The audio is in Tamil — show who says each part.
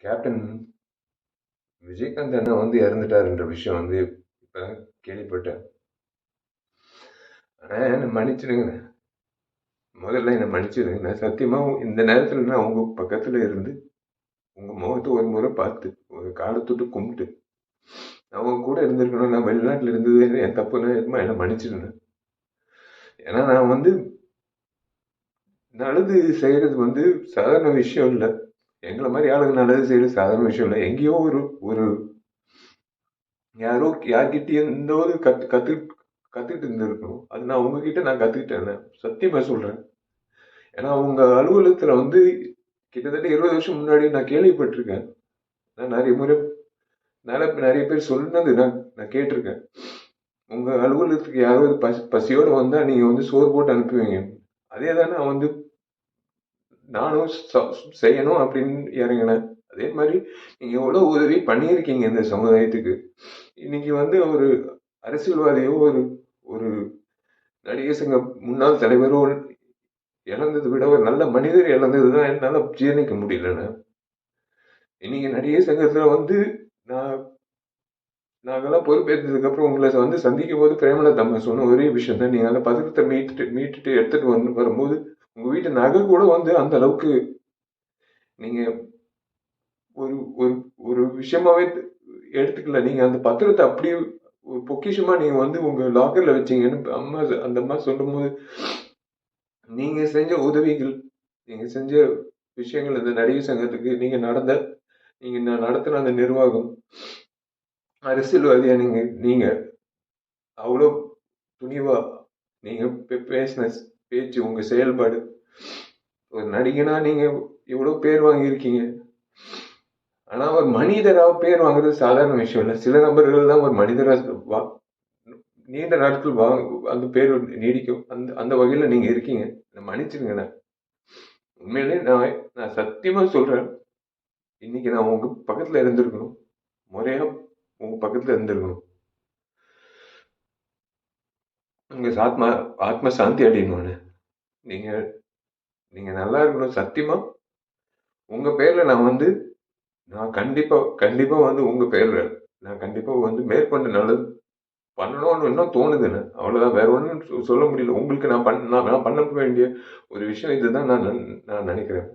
Speaker 1: கேப்டன் விஜயகாந்த் அண்ணா வந்து இறந்துட்டாருன்ற விஷயம் வந்து இப்பதான் கேள்விப்பட்டேன். ஆனா என்ன மன்னிச்சிடுங்க, முதல்ல என்ன மன்னிச்சிடுங்க. நான் சத்தியமா இந்த நேரத்துல நான் உங்க பக்கத்துல இருந்து உங்க முகத்தை ஒரு முறை பார்த்து ஒரு காலை தொட்டு கும்பிட்டு நான் உங்க கூட இருந்திருக்கணும். நான் வெளிநாட்டுல இருந்தது என் தப்புன்னு என்ன மன்னிச்சிடுங்க. ஏன்னா நான் வந்து நல்லது செய்யறது வந்து சாதாரண விஷயம் இல்லை. எங்களை மாதிரி ஆளுங்க நல்லது செய்யறது சாதாரண விஷயம் இல்லை. எங்கேயோ ஒரு ஒரு யாரோ யார்கிட்டயும் இந்த ஒரு கத்துக்கிட்டு இருந்திருக்கணும். அது நான் உங்ககிட்ட நான் கத்துக்கிட்டேன், சத்தியமா சொல்றேன். ஏன்னா உங்க அலுவலகத்துல வந்து கிட்டத்தட்ட 20 வருஷம் முன்னாடி நான் கேள்விப்பட்டிருக்கேன். நான் நிறைய முறை நிறைய பேர் சொன்னது நான் கேட்டிருக்கேன். உங்க அலுவலகத்துக்கு யாராவது பசியோட வந்தா நீங்க வந்து சோறு போட்டு அனுப்புவீங்க. அதே தான் நான் வந்து நானும் செய்யணும் அப்படின்னு இறங்கினேன். அதே மாதிரி நீங்க எவ்வளவு உதவி பண்ணியிருக்கீங்க இந்த சமுதாயத்துக்கு. இன்னைக்கு வந்து ஒரு அரசியல்வாதியோ ஒரு ஒரு நடிகர் சங்க முன்னாள் தலைவரோ இழந்ததை விட ஒரு நல்ல மனிதர் இழந்ததுதான் என்னால ஜீரணிக்க முடியலன்னு. இன்னைக்கு நடிகர் சங்கத்துல வந்து நான் நாங்கெல்லாம் பொறுப்பேற்றதுக்கு அப்புறம் உங்களை வந்து சந்திக்கும் போது பிரேமலதா அம்மா சொன்ன ஒரே விஷயம் தான், நீங்க அந்த பதக்கத்தை மீட்டுட்டு எடுத்துட்டு வரும்போது உங்க வீட்டு நகை கூட வந்து அந்த அளவுக்கு நீங்க ஒரு ஒரு ஒரு விஷயமாவே எடுத்துக்கல. நீங்க அந்த பத்திரத்தை அப்படியே ஒரு பொக்கிஷமா நீங்க வந்து உங்க லாக்கர்ல வச்சீங்கன்னு அம்மா அந்த அம்மா சொல்லும் போது நீங்க செஞ்ச உதவிகள், நீங்க செஞ்ச விஷயங்கள் இந்த நடிகர் சங்கத்துக்கு நீங்க நடத்தின அந்த நிர்வாகம், அரசியல்வாதியா நீங்க நீங்க அவ்வளோ துணிவா நீங்க பேசின பேச்சு, உங்க செயல்பாடு, ஒரு நடிகனா நீங்க இவ்வளவு பேர் வாங்கியிருக்கீங்க. ஆனா ஒரு மனிதரா பேர் வாங்குறது சாதாரண விஷயம் இல்லை. சில நபர்கள் தான் ஒரு மனிதரா நீண்ட நாட்கள் அந்த பேர் நீடிக்கும். அந்த அந்த வகையில நீங்க இருக்கீங்க. மன்னிச்சிருங்க. உண்மையிலே நான் சத்தியமா சொல்றேன், இன்னைக்கு நான் உங்க பக்கத்துல இருந்திருக்கணும். முறையா உங்க பக்கத்துல இருந்திருக்கணும். உங்க ஆத்ம சாந்தி அடையணும். நீங்க நீங்க நல்லா இருக்கணும். சத்தியமா உங்க பேர்ல நான் கண்டிப்பா கண்டிப்பா வந்து உங்க பேர்ல நான் கண்டிப்பா வந்து மேற்கொண்டு நல்லது பண்ணணும்னு இன்னும் தோணுதுன்னு. அவ்வளவுதான், வேற ஒன்றும் சொல்ல முடியல. உங்களுக்கு நான் பண்ண வேண்டிய ஒரு விஷயம் இதுதான் நான் நினைக்கிறேன்.